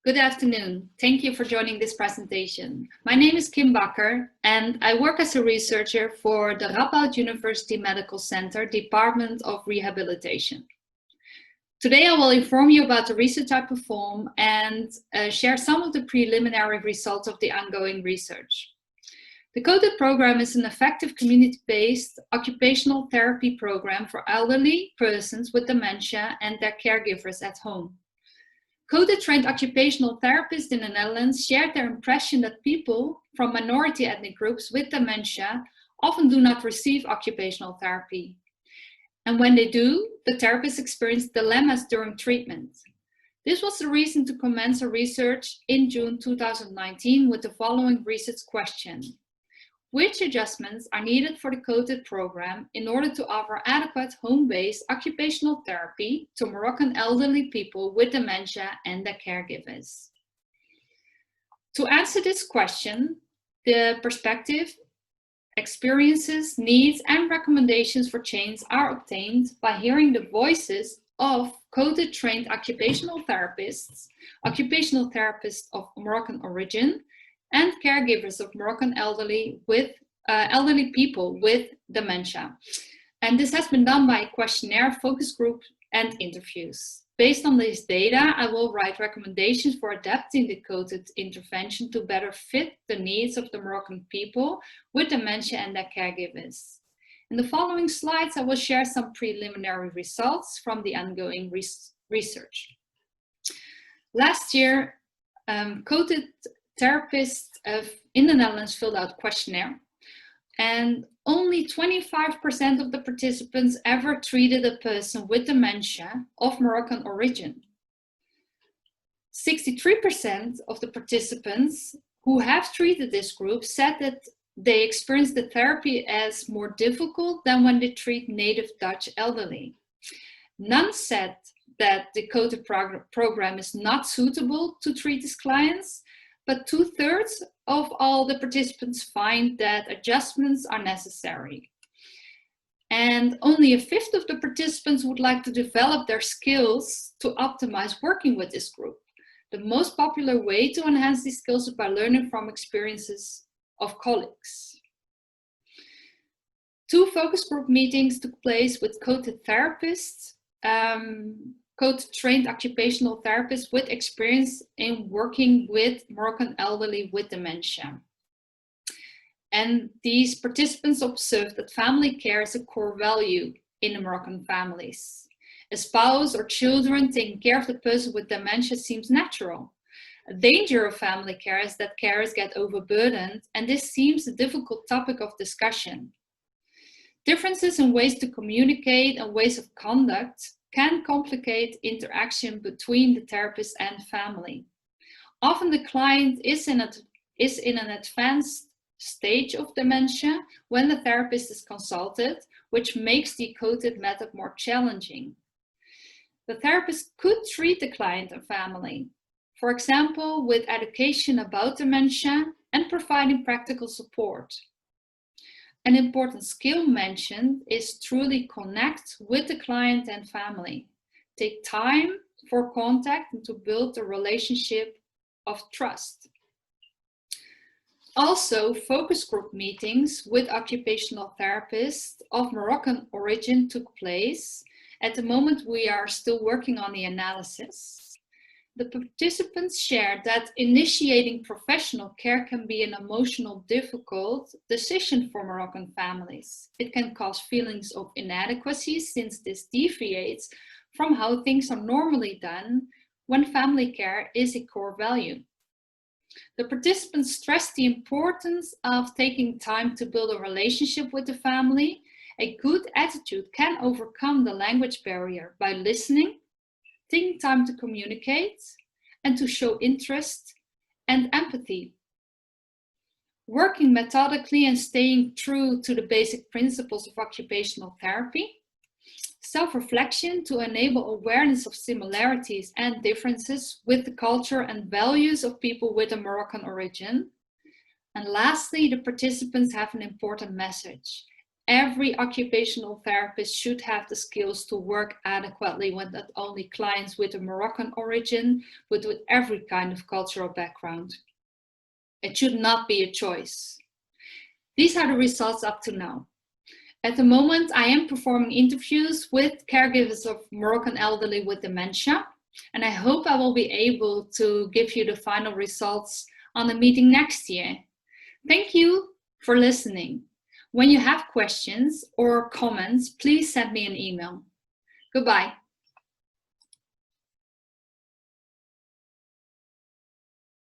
Good afternoon. Thank you for joining this presentation. My name is Kim Bakker and I work as a researcher for the Radboud University Medical Center, Department of Rehabilitation. Today I will inform you about the research I perform and share some of the preliminary results of the ongoing research. The COTiD program is an effective community-based occupational therapy program for elderly persons with dementia and their caregivers at home. COTiD-trained occupational therapists in the Netherlands shared their impression that people from minority ethnic groups with dementia often do not receive occupational therapy. And when they do, the therapists experience dilemmas during treatment. This was the reason to commence a research in June 2019 with the following research question. Which adjustments are needed for the COTiD program in order to offer adequate home-based occupational therapy to Moroccan elderly people with dementia and their caregivers? To answer this question, the perspective, experiences, needs, and recommendations for change are obtained by hearing the voices of COTiD-trained occupational therapists of Moroccan origin, and caregivers of Moroccan elderly people with dementia. And this has been done by a questionnaire, focus group, and interviews. Based on this data, I will write recommendations for adapting the COTiD intervention to better fit the needs of the Moroccan people with dementia and their caregivers. In the following slides, I will share some preliminary results from the ongoing research. Last year, COTiD therapists in the Netherlands filled out a questionnaire, and only 25% of the participants ever treated a person with dementia of Moroccan origin. 63% of the participants who have treated this group said that they experienced the therapy as more difficult than when they treat native Dutch elderly. None said that the COTiD program is not suitable to treat these clients, but 2/3 of all the participants find that adjustments are necessary. And only 1/5 of the participants would like to develop their skills to optimize working with this group. The most popular way to enhance these skills is by learning from experiences of colleagues. 2 focus group meetings took place with COTiD therapists, COTiD-trained occupational therapists with experience in working with Moroccan elderly with dementia. And these participants observed that family care is a core value in the Moroccan families. A spouse or children taking care of the person with dementia seems natural. A danger of family care is that carers get overburdened, and this seems a difficult topic of discussion. Differences in ways to communicate and ways of conduct can complicate interaction between the therapist and family. Often the client is in an advanced stage of dementia when the therapist is consulted, which makes the COTiD method more challenging. The therapist could treat the client and family, for example, with education about dementia and providing practical support. An important skill mentioned is truly connect with the client and family. Take time for contact and to build a relationship of trust. Also, focus group meetings with occupational therapists of Moroccan origin took place. At the moment, we are still working on the analysis. The participants shared that initiating professional care can be an emotional, difficult decision for Moroccan families. It can cause feelings of inadequacy since this deviates from how things are normally done when family care is a core value. The participants stressed the importance of taking time to build a relationship with the family. A good attitude can overcome the language barrier by listening, taking time to communicate, and to show interest and empathy. Working methodically and staying true to the basic principles of occupational therapy. Self-reflection to enable awareness of similarities and differences with the culture and values of people with a Moroccan origin. And lastly, the participants have an important message. Every occupational therapist should have the skills to work adequately with not only clients with a Moroccan origin, but with every kind of cultural background. It should not be a choice. These are the results up to now. At the moment, I am performing interviews with caregivers of Moroccan elderly with dementia, and I hope I will be able to give you the final results on the meeting next year. Thank you for listening. When you have questions or comments, please send me an email. Goodbye.